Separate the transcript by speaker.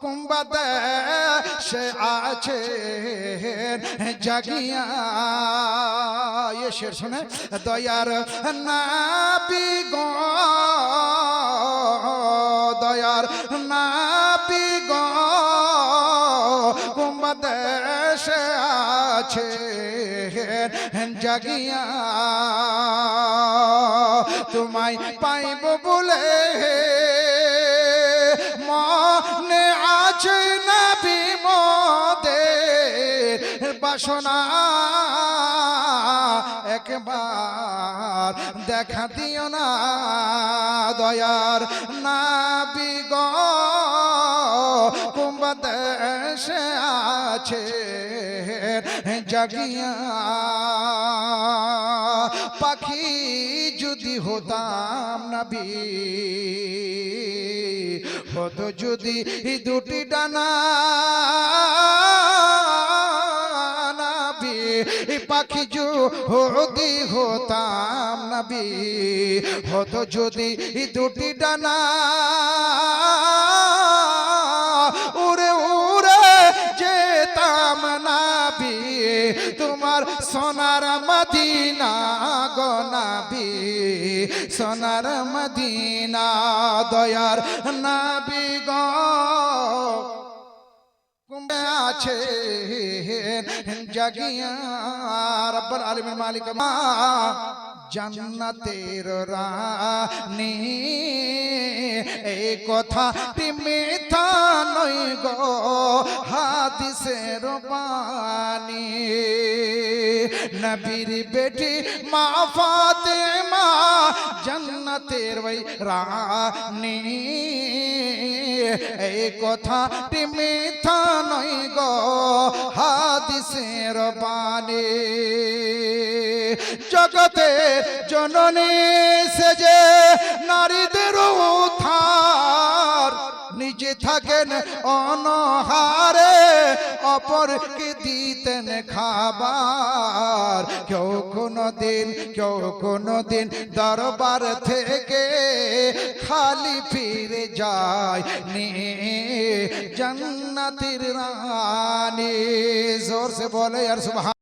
Speaker 1: কুম্বাদে সে আছে জাগিয়া ये शेर सुने दयार नाबी गो दयार नाबी गो कुम्बादे से আছে জাগিয়া তোমায় পাইব বলে মনে আছে নবী মোদের বাসনা একবার দেখা দিও না দয়ার নবী গো কুম্বাদেশে আছে জাগিয়া পাখি যদি হতাম নবী হতো যদি দুটি ডানা নবী পাখি যদি হতাম নবী হতো যদি দুটি ডানা উড়ে উড়ে যেতাম নবী তোমার সোনার মদিনা গো নবী সোনার মদিনা দয়ার নবী গো কুম্বে আছে জাগিয়া রব্বুল আলামিন মালিক মা জান্নাতের রানী এই কথাটি মিথ্যা নয় গো হাদিসের বাণী নবীর বেটি মা ফাতেমা জান্নাতের ওই রানী এই কথাটি মিথ্যা নয় গো হাদিসের বাণী জগতে জননী সেজে নারীদের উদ্ধার নিজে থাকেন অনহারে অপরকে দিতেন খাবার কেউ কোনদিন দরবার থেকে খালি ফিরে যায় নি জান্নাতের রানী জোর সে বলে আর সুবহান